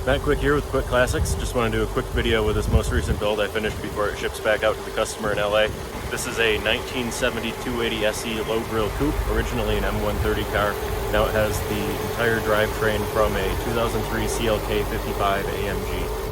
Matt Quick here with Quick Classics. Just want to do a quick video with this most recent build I finished before it ships back out to the customer in LA. This is a 1970 280 SE low grille coupe, originally an M113 car. Now it has the entire drivetrain from a 2003 CLK55 AMG.